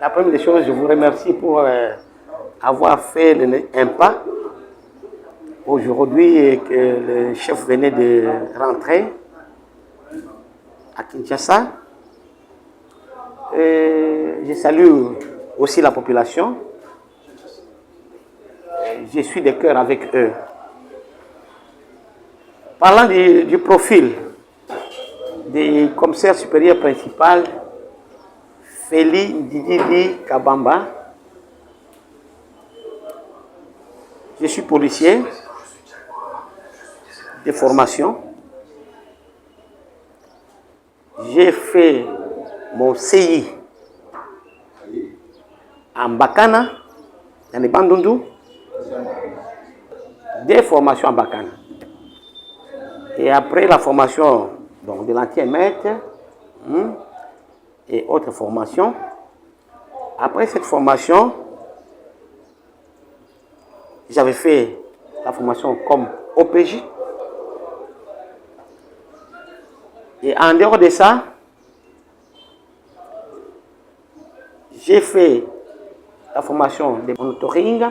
La première des choses, je vous remercie pour avoir fait un pas aujourd'hui et que le chef venait de rentrer à Kinshasa. Je salue aussi la population. Je suis de cœur avec eux. Parlant du profil du commissaire supérieur principal, Feli Ndididi Kabamba, je suis policier de formation. J'ai fait mon CI en Bakana, dans les Bandundu, des formations en Bakana. Et après la formation donc, de l'ancien maître et autres formations, après cette formation, j'avais fait la formation comme OPJ. Et en dehors de ça, j'ai fait la formation de monitoring,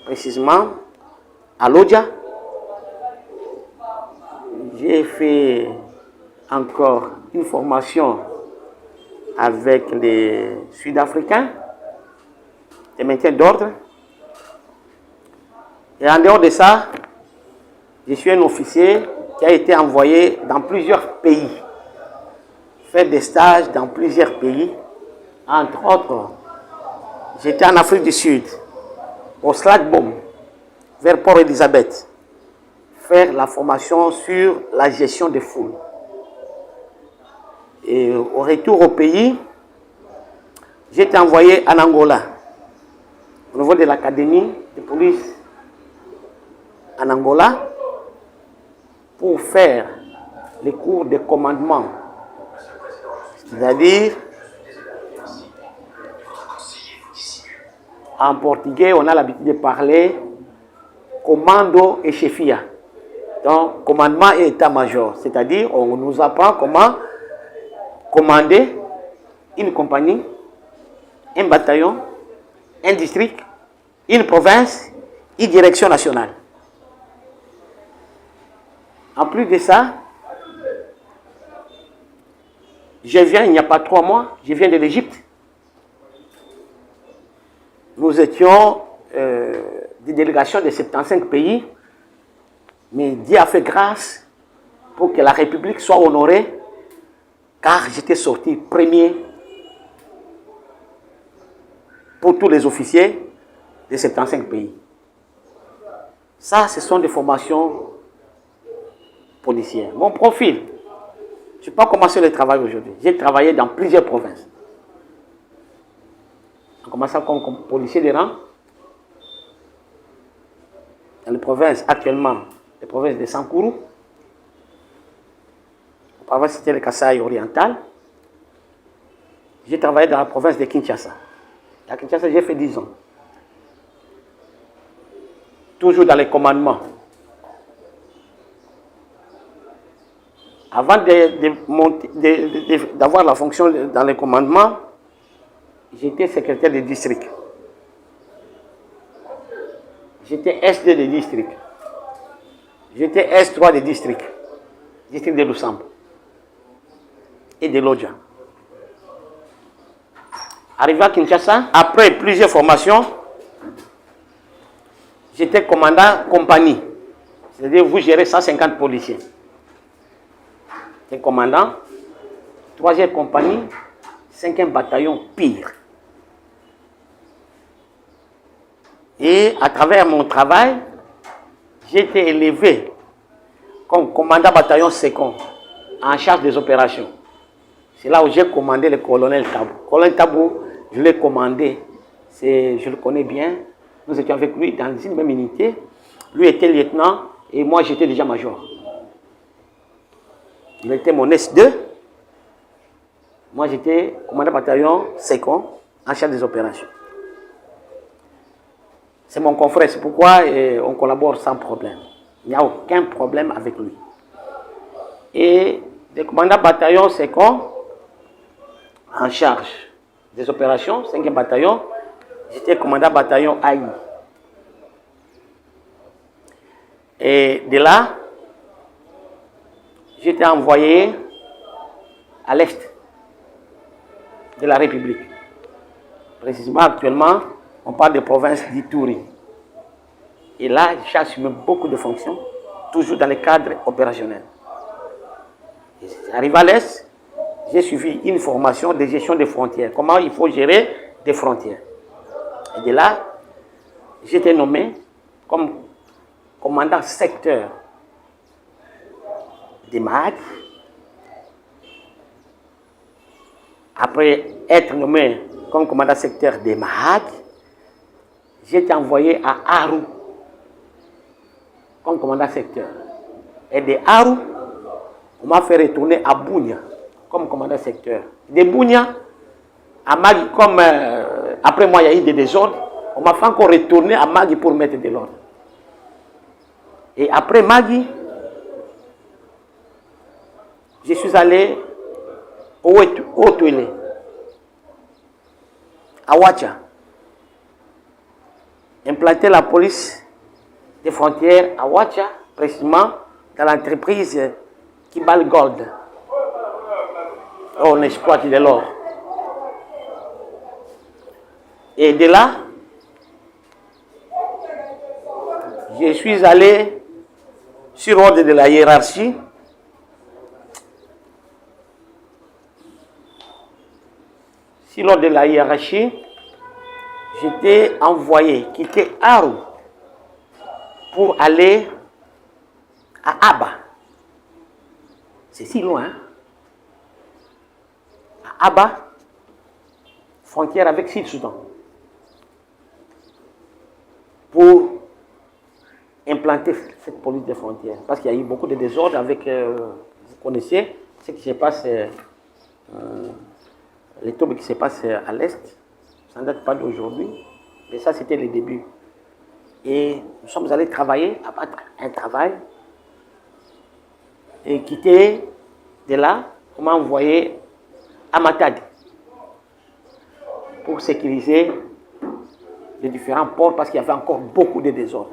précisément à Lodja. J'ai fait encore une formation avec les Sud-Africains de maintien d'ordre. Et en dehors de ça, je suis un officier qui a été envoyé dans plusieurs pays, faire des stages dans plusieurs pays. Entre autres, j'étais en Afrique du Sud, au Slagbom, vers Port-Elizabeth, faire la formation sur la gestion des foules. Et au retour au pays, j'ai été envoyé en Angola, au niveau de l'académie de police en Angola, pour faire les cours de commandement. C'est-à-dire, en portugais, on a l'habitude de parler commando et chefia. Donc, commandement et état-major. C'est-à-dire, on nous apprend comment commander une compagnie, un bataillon, un district, une province, une direction nationale. En plus de ça, je viens il n'y a pas 3 mois, je viens de l'Égypte. Nous étions des délégations de 75 pays, mais Dieu a fait grâce pour que la République soit honorée, car j'étais sorti premier pour tous les officiers de 75 pays. Ça, ce sont des formations policières. Mon profil, je n'ai pas commencé le travail aujourd'hui. J'ai travaillé dans plusieurs provinces. En commençant comme policier de rang, dans les provinces actuellement, les provinces de Sankourou, auparavant c'était le Kasaï oriental. J'ai travaillé dans la province de Kinshasa. À Kinshasa, j'ai fait 10 ans. Toujours dans les commandements. Avant d'avoir la fonction dans les commandements, j'étais secrétaire de district. J'étais S2 de district. J'étais S3 de district. District de Lusambo. Et de Lodja. Arrivé à Kinshasa, après plusieurs formations, j'étais commandant compagnie. C'est-à-dire vous gérez 150 policiers. J'étais commandant, 3e compagnie, 5e bataillon pire. Et à travers mon travail, j'ai été élevé comme commandant bataillon second en charge des opérations. C'est là où j'ai commandé le colonel Tabou. Le colonel Tabou, je l'ai commandé, je le connais bien. Nous étions avec lui dans une même unité. Lui était lieutenant et moi j'étais déjà major. Il était mon S2. Moi j'étais commandant bataillon second en charge des opérations. C'est mon confrère, c'est pourquoi on collabore sans problème. Il n'y a aucun problème avec lui. Et le commandant bataillon second en charge des opérations, 5e bataillon. J'étais commandant bataillon AI. Et de là, j'étais envoyé à l'est de la République. Précisément, actuellement, on parle de province d'Ituri. Et là, j'ai assumé beaucoup de fonctions, toujours dans le cadre opérationnel. Arrivé à l'est, j'ai suivi une formation de gestion des frontières. Comment il faut gérer des frontières. Et de là, j'ai été nommé comme commandant secteur des Mahad. Après être nommé comme commandant secteur des Mahad, j'ai été envoyé à Aru comme commandant secteur. Et de Aru, on m'a fait retourner à Bunia comme commandant secteur. De Bunia à Magui, comme après moi il y a eu des désordres, on m'a fait encore retourner à Magui pour mettre de l'ordre. Et après Magui, je suis allé au Tuélé, à Ouacha, implanter la police des frontières à Ouacha, précisément dans l'entreprise Kibal Gold. On exploite de l'or. Et de là, je suis allé sur ordre de la hiérarchie j'étais envoyé quitter Aru pour aller à Aba. C'est si loin. Hein? À Aba, frontière avec Sud-Soudan. Pour implanter cette police de frontières. Parce qu'il y a eu beaucoup de désordres avec, vous connaissez ce qui se passe, les troubles qui se passent à l'Est. Ça ne date pas d'aujourd'hui, mais ça c'était le début. Et nous sommes allés travailler, abattre un travail, et quitter de là, on m'a envoyé à Matadi pour sécuriser les différents ports parce qu'il y avait encore beaucoup de désordres.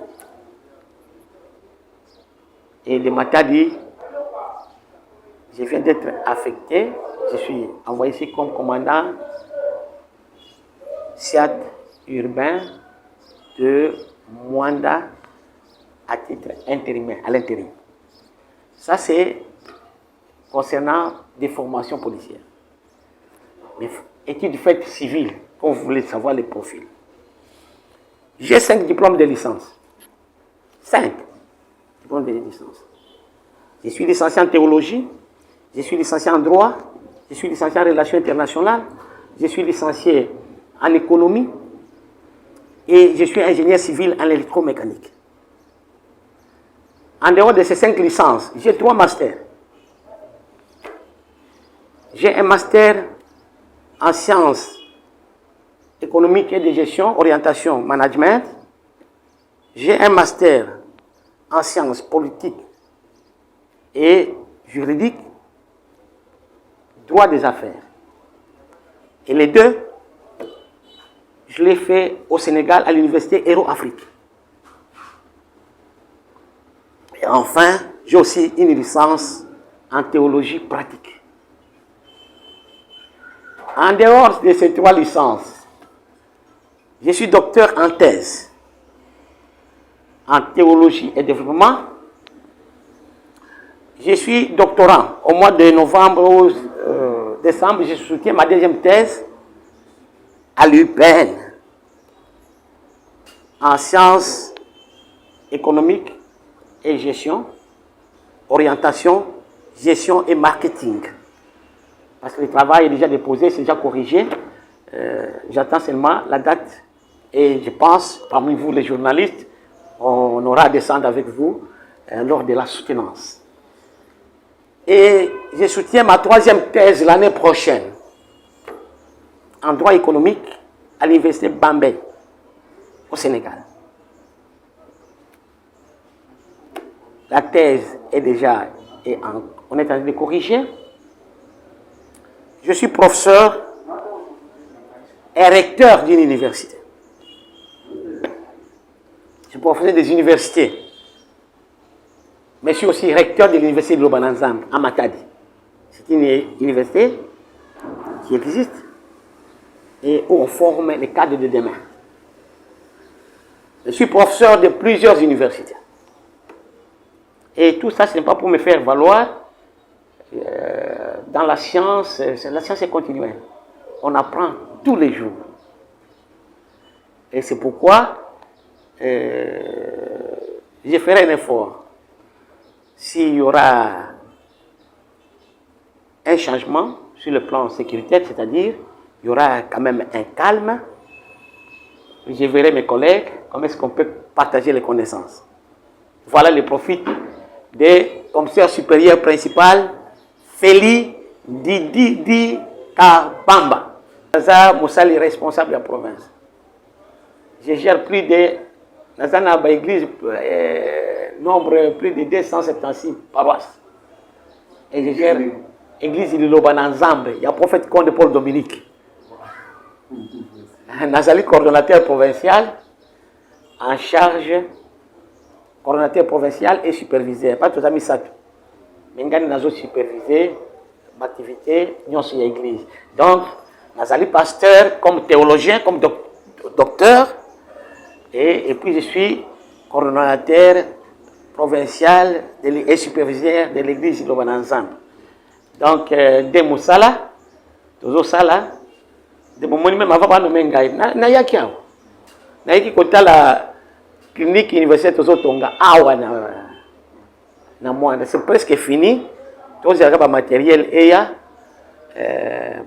Et de Matadi, je viens d'être affecté, je suis envoyé ici comme commandant SIAT urbain de Mwanda à titre intérimaire, à l'intérim. Ça, c'est concernant des formations policières. Mais études faites civiles, quand vous voulez savoir les profils. J'ai 5 diplômes de licence. 5 diplômes de licence. Je suis licencié en théologie, je suis licencié en droit, je suis licencié en relations internationales, je suis licencié en économie et je suis ingénieur civil en électromécanique. En dehors de ces 5 licences, j'ai 3 masters. J'ai un master en sciences économiques et de gestion, orientation, management. J'ai un master en sciences politiques et juridiques, droit des affaires. Et les deux, je l'ai fait au Sénégal à l'université Héro-Afrique. Et enfin, j'ai aussi une licence en théologie pratique. En dehors de ces 3 licences, je suis docteur en thèse en théologie et développement. Je suis doctorant. Au mois de novembre ou décembre, je soutiens ma 2e thèse à l'UPN en sciences économiques et gestion, orientation, gestion et marketing. Parce que le travail est déjà déposé, c'est déjà corrigé. J'attends seulement la date et je pense, parmi vous les journalistes, on aura à descendre avec vous lors de la soutenance. Et je soutiens ma 3e thèse l'année prochaine en droit économique à l'université Bambey au Sénégal. La thèse est déjà, on est en train de corriger. Je suis professeur est recteur d'une université. Je suis professeur des universités. Mais je suis aussi recteur de l'université de Lobananzam, à Matadi. C'est une université qui existe et où on forme les cadres de demain. Je suis professeur de plusieurs universités. Et tout ça, ce n'est pas pour me faire valoir. Dans la science est continuelle. On apprend tous les jours. Et c'est pourquoi je ferai un effort. S'il y aura un changement sur le plan sécuritaire, c'est-à-dire il y aura quand même un calme, je verrai mes collègues, comment est-ce qu'on peut partager les connaissances. Voilà le profit des commissaires supérieurs principal, Feli Didi Kabamba. Naza Moussali, responsable de la province. Je gère plus de, dans l'église, nombre plus de 276 paroisses. Et je gère l'église de Lobananzambe. Il y a le prophète Conde Paul Dominique. Nazali, coordonnateur provincial, en charge, coordonnateur provincial et superviseur. Pas tout à mis ça. Mais nous avons supervisé l'activité de l'église. Donc, Nazali, pasteur, comme théologien, comme docteur, et puis je suis coordonnateur provincial et superviseur de l'église de Lobananzam. Donc, de Moussala, Tozo Sala, de mon monument, ma femme nommé Ngaï, Nayakiao. Nayaki kota la clinique universitaire Tozo Tonga, Awa na Mwanda. C'est presque fini. Tozo Yagaba matériel et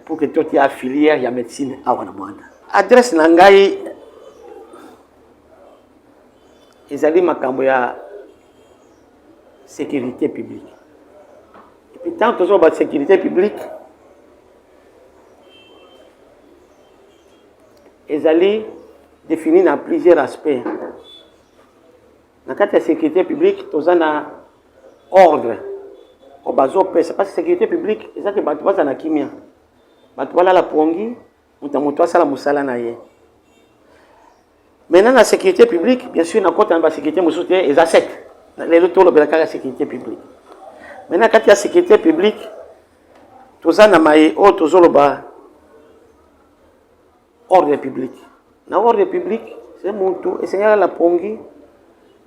pour que tout y a filière, il y a médecine Awa na Mwanda. Adresse Nangaï, ezali makambo ya sécurité publique. Et puis tant toujours la sécurité publique, ezali défini dans plusieurs aspects. Dans la sécurité publique, tu as un ordre. Parce que la sécurité publique, c'est ça que tu as na kimia. Tu as la pongi, tu as la musala na ye. Maintenant, la sécurité publique, bien sûr, dans la sécurité publique, il y a 7. Les autres, la sécurité publique. Maintenant, quand il y a la sécurité publique, tout ça, il y a ordre public. Dans l'ordre public, c'est mon tour. Et c'est la pongi.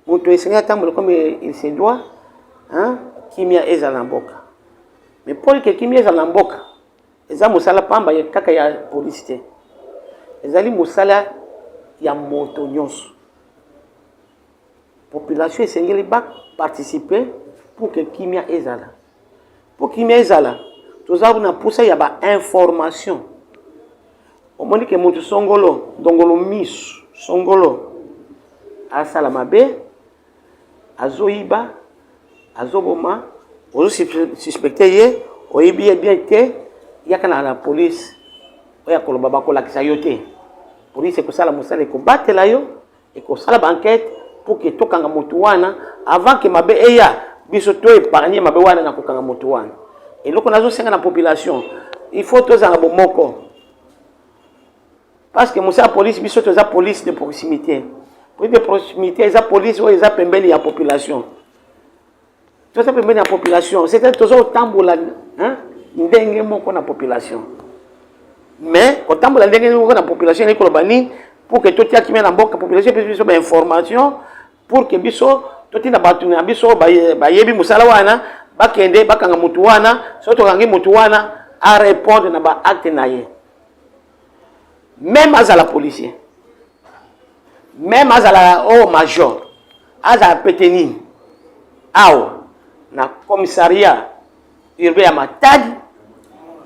Mon tour, c'est comme il se doit. Kimia est à l'amboka. Mais pour que Kimia est à l'amboka, les gens musala pamba, il y a police. Les gens musala, il y a montagnos. La population est participer pour que Kimia est là. Pour Kimia est là, tout ça, on a poussé, il y a une information. Au moment que mon songolo, dongolo mis, songolo, à Salamabe, à Zoïba, à Zoboma, aux suspectés, au bien été, il y a la police, il y a la police. Police c'est que ça la musala ko battre la yo et ko sala banquette pour que to kanga mutu wana avant que mabe eya biso to épargner mabe wana na ko kanga mutu wana et loko nazo senga na population il faut to za bomoko parce que musala police biso to za police de proximité pour de proximité za police ou za pembeni ya population to za pembeni ya population c'est to zo tambola ndenge moko na population. Mais quand on a la population pour que tout le monde ait la population puisse avoir information pour que biso tout le monde biso bayebi musala wana bakende bakanga mutu wana soto kangi mutu wana à répondre na ba acte naye. Même à la policier, même à la haut major, à la péténine, na commissariat urbain à Matadi.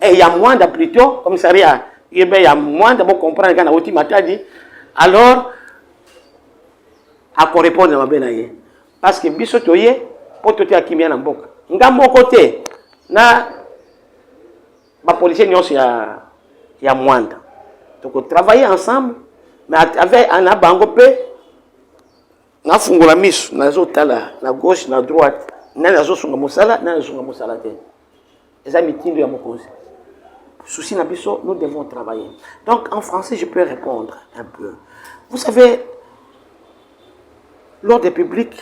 Et il y a moins de plutôt, commissariat, il y a moins de comprendre quand on a Matadi, alors, à quoi répondre à ma parce que bisotoye, pour tout à qui vient en boca. Dans mon côté, na, ma policier il y a moins. Donc, on travaille ensemble, mais avec un abangopé, na fungula misu, na zotala, na gauche, na droite, na zo sunga musala, na sunga musala te. Et ça, mitindo ya mokozi. souci Nabiso, nous devons travailler. Donc, en français, je peux répondre un peu. Vous savez, l'ordre public,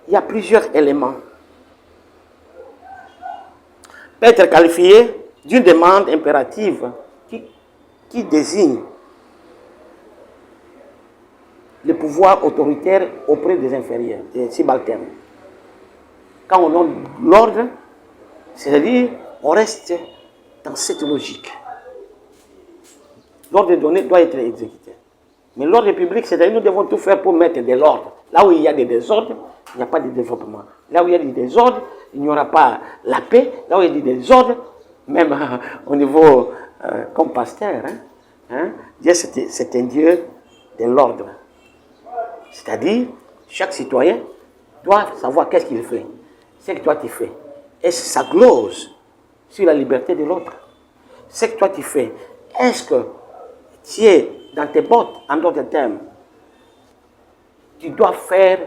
il y a plusieurs éléments. Peut être qualifié d'une demande impérative qui désigne le pouvoir autoritaire auprès des inférieurs, des subalternes. Quand on donne l'ordre, c'est-à-dire on reste dans cette logique. L'ordre donné doit être exécuté. Mais l'ordre public, c'est-à-dire nous devons tout faire pour mettre de l'ordre. Là où il y a des désordres, il n'y a pas de développement. Là où il y a des désordres, il n'y aura pas la paix. Là où il y a des désordres, même au niveau comme pasteur, Dieu c'est un Dieu de l'ordre. C'est-à-dire, chaque citoyen doit savoir qu'est-ce qu'il fait. Ce que toi tu fais. Est-ce que ça glose sur la liberté de l'autre? Ce que toi tu fais, est-ce que tu es dans tes bottes, en d'autres termes, tu dois faire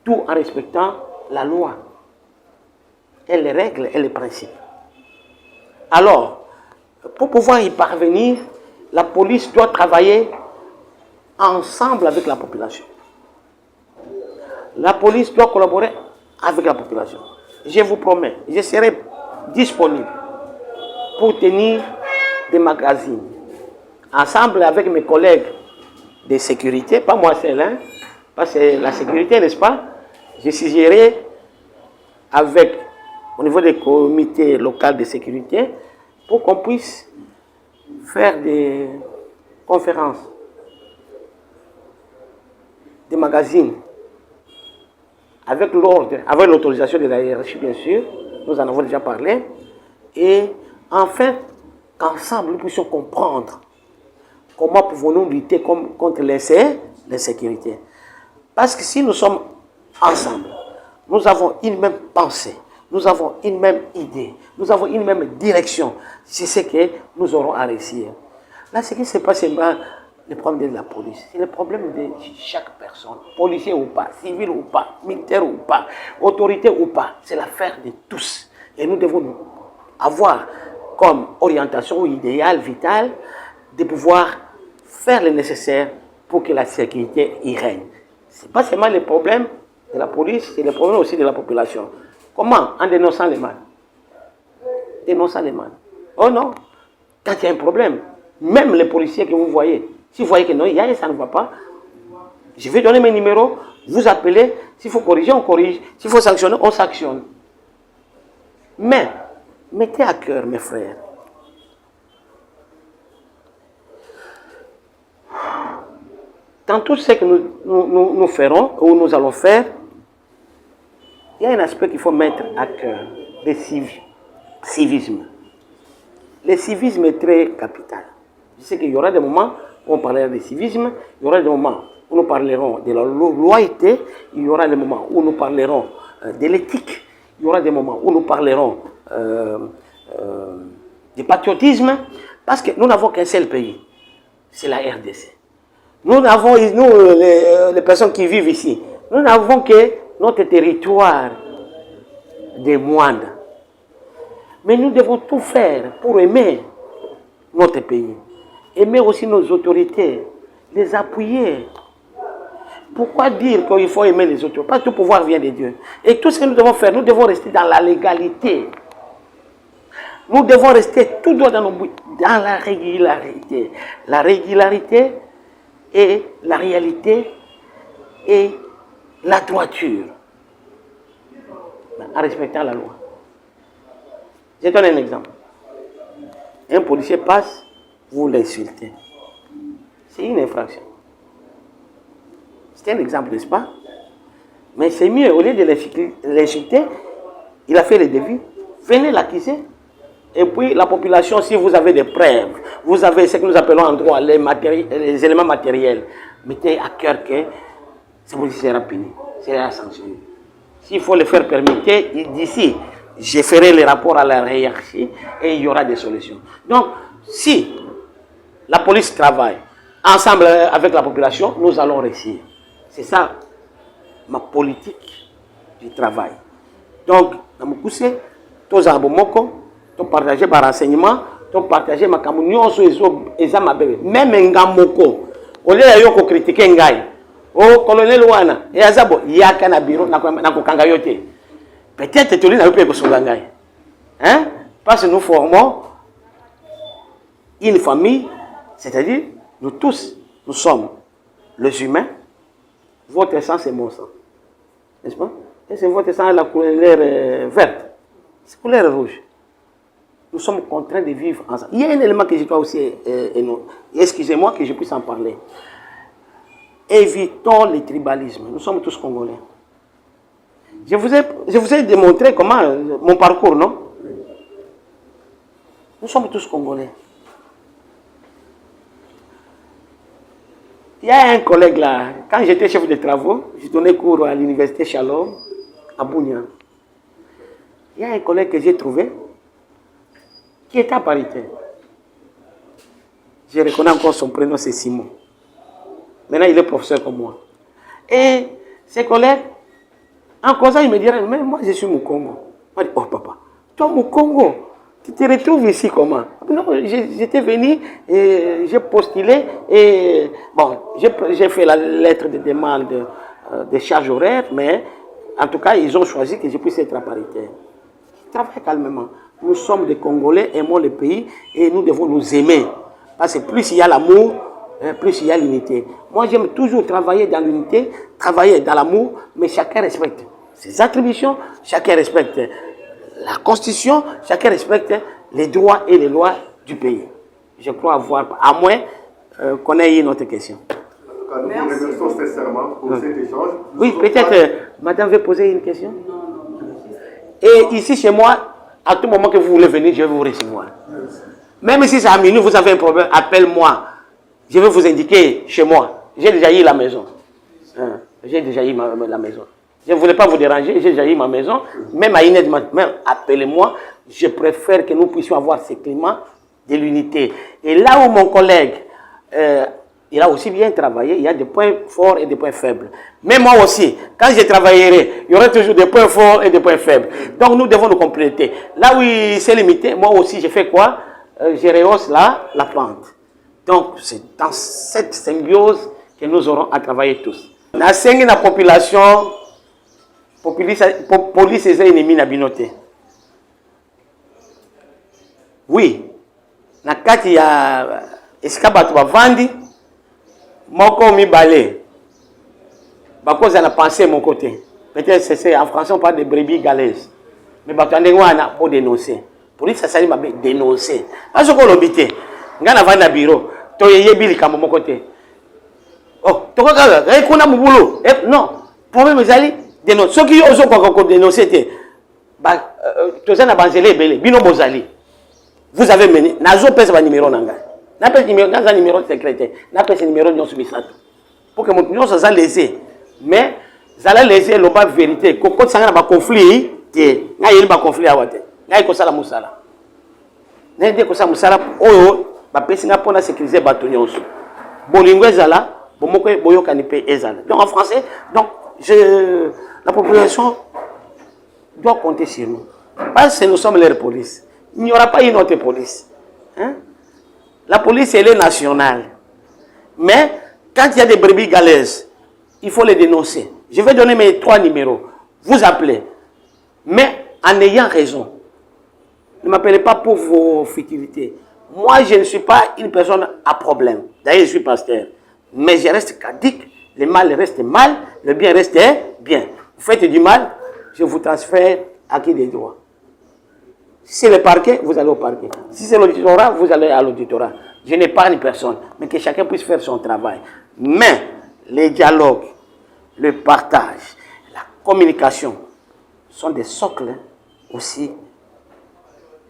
tout en respectant la loi et les règles et les principes. Alors, pour pouvoir y parvenir, la police doit travailler ensemble avec la population. La police doit collaborer avec la population. Je vous promets, je serai disponible pour tenir des magazines. Ensemble avec mes collègues de sécurité, pas moi seul, parce que la sécurité, n'est-ce pas? Je siégerai avec, au niveau des comités locaux de sécurité, pour qu'on puisse faire des conférences, des magazines, avec l'ordre, avec l'autorisation de la hiérarchie, bien sûr, nous en avons déjà parlé, et enfin, qu'ensemble, nous puissions comprendre comment pouvons-nous lutter contre l'insécurité. Parce que si nous sommes ensemble, nous avons une même pensée, nous avons une même idée, nous avons une même direction, c'est ce que nous aurons à réussir. Là, ce qui se passe, c'est pas le problème de la police, c'est le problème de chaque personne, policier ou pas, civil ou pas, militaire ou pas, autorité ou pas, c'est l'affaire de tous. Et nous devons avoir comme orientation ou idéal vital de pouvoir faire le nécessaire pour que la sécurité y règne. Ce n'est pas seulement le problème de la police, c'est le problème aussi de la population. Comment? En dénonçant les mal. Dénonçant les mal. Oh non, quand il y a un problème, même les policiers que vous voyez, si vous voyez que non, il y a ça ne va pas, je vais donner mes numéros, vous appelez, s'il faut corriger, on corrige, s'il faut sanctionner, on sanctionne. Mais, mettez à cœur, mes frères, dans tout ce que nous ferons, ou nous allons faire, il y a un aspect qu'il faut mettre à cœur, le civisme. Le civisme est très capital. Je sais qu'il y aura des moments où on parlera de civisme, il y aura des moments où nous parlerons de la loyauté, il y aura des moments où nous parlerons de l'éthique, il y aura des moments où nous parlerons du patriotisme, parce que nous n'avons qu'un seul pays, c'est la RDC. Nous n'avons, les personnes qui vivent ici, nous n'avons que notre territoire des moines. Mais nous devons tout faire pour aimer notre pays. Aimer aussi nos autorités, les appuyer. Pourquoi dire qu'il faut aimer les autorités? Parce que tout pouvoir vient de Dieu. Et tout ce que nous devons faire, nous devons rester dans la légalité. Nous devons rester tout droit dans la régularité. La régularité et la réalité et la droiture. En respectant la loi. Je donne un exemple. Un policier passe, vous l'insultez. C'est une infraction. C'est un exemple, n'est-ce pas? Mais c'est mieux, au lieu de l'insulter, il a fait le devis, venez l'accuser. Et puis la population, si vous avez des preuves, vous avez ce que nous appelons en droit les éléments matériels, mettez à cœur que ce policier sera puni, sera sanctionné. S'il faut le faire permettre, d'ici, je ferai les rapports à la hiérarchie et il y aura des solutions. Donc, si la police travaille ensemble avec la population, nous allons réussir. C'est ça, ma politique du travail. Donc, dans mon poussé, tous en Bomoko, tu partager des renseignements, tu partager ma communion sur les ma bébé. Même un gamoko, au lieu de critiquer un gars, oh colonel Wana, et Azabo, il y a qu'un bureau, n'a qu'un gayote. Peut-être que tu n'as pas besoin d'un gars. Hein? Parce que nous formons une famille, c'est-à-dire nous tous, nous sommes les humains. Votre sang, c'est mon sang. N'est-ce pas? Et c'est votre sang la couleur verte. C'est couleur rouge. Nous sommes contraints de vivre ensemble. Il y a un élément que je dois aussi, excusez-moi que je puisse en parler. Évitons le tribalisme. Nous sommes tous Congolais. Je vous ai démontré comment, mon parcours, non? Nous sommes tous Congolais. Il y a un collègue là, quand j'étais chef de travaux, j'ai donné cours à l'université Shalom, à Bougnan. Il y a un collègue que j'ai trouvé, qui était à parité. Je reconnais encore son prénom, c'est Simon. Maintenant, il est professeur comme moi. Et ses collègues, en causant, il me dirait, mais moi, je suis Mukongo. Moi, je dis, oh papa, toi, Mukongo, tu te retrouves ici comment? Non, j'étais venu, et j'ai postulé, et bon, j'ai fait la lettre de demande de charge horaire, mais en tout cas, ils ont choisi que je puisse être à parité. Travaille calmement. Nous sommes des Congolais, aimons le pays, et nous devons nous aimer. Parce que plus il y a l'amour, plus il y a l'unité. Moi, j'aime toujours travailler dans l'unité, travailler dans l'amour, mais chacun respecte ses attributions, chacun respecte la Constitution, chacun respecte les droits et les lois du pays. Je crois avoir, à moins qu'on ait une autre question. Nous vous remercions sincèrement pour cet échange. Oui, peut-être, madame veut poser une question? Et ici, chez moi, à tout moment que vous voulez venir, je vais vous recevoir. Même si c'est à minuit, vous avez un problème, appelle-moi. Je vais vous indiquer chez moi. J'ai déjà eu la maison. J'ai déjà eu la maison. Je ne voulais pas vous déranger, j'ai déjà eu ma maison. Même à Inès, même appelez-moi. Je préfère que nous puissions avoir ce climat de l'unité. Et là où mon collègue, il a aussi bien travaillé, il y a des points forts et des points faibles. Mais moi aussi, quand je travaillerai, il y aura toujours des points forts et des points faibles. Donc nous devons nous compléter. Là où il s'est limité, moi aussi, je fais quoi? Je rehausse la pente. Donc c'est dans cette symbiose que nous aurons à travailler tous. La population, police et ennemis na binote. Oui, na kati ya eskabatu bavandi, moko mibale. Bakoza na pensée mon côté. Peut-être c'est en français on parle de brebis galaises. Mais batandé wana pour dénoncer. Police ça sali mabe dénoncer. Parce que l'obité, ngana vanda bureau, to yebi likambo mon côté. Oh, to kaka, kuna mubulo. Non, problème ezali dénoncer. Ceux qui osent quoi dénoncer té. Ba tozana banzele belé, bino bozali. Vous avez mené, nazo pesa ba numéro nanga. Na pesa numéro secrétaire, na pesa numéro nyoso bisato. Pour que mon nyoso ça laisser. Mais ça la laisser le bas vérité. Quand ça na ba conflit, té, na yeli ba conflit awate. Na ko sala musala. Na yeli ko sala musala oyo ba pesa nga pona sécuriser bato nyoso. Bolingo ezala, bomoko boyoka ni pe ezala. Donc en français, donc la population doit compter sur nous. Parce que nous sommes les polices. Il n'y aura pas une autre police. Hein? La police, elle est nationale. Mais quand il y a des brebis galaises, il faut les dénoncer. Je vais donner mes 3 numéros. Vous appelez. Mais en ayant raison. Ne m'appelez pas pour vos futilités. Moi, je ne suis pas une personne à problème. D'ailleurs, je suis pasteur. Mais je reste cadique. Le mal reste mal. Le bien reste bien. Vous faites du mal, je vous transfère à qui des droits. Si c'est le parquet, vous allez au parquet. Si c'est l'auditorat, vous allez à l'auditorat. Je n'épargne personne, mais que chacun puisse faire son travail. Mais les dialogues, le partage, la communication sont des socles aussi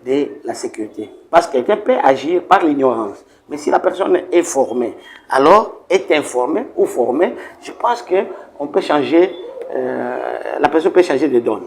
de la sécurité. Parce que quelqu'un peut agir par l'ignorance. Mais si la personne est formée, alors est informée ou formée, je pense qu'on peut changer, la personne peut changer de donne.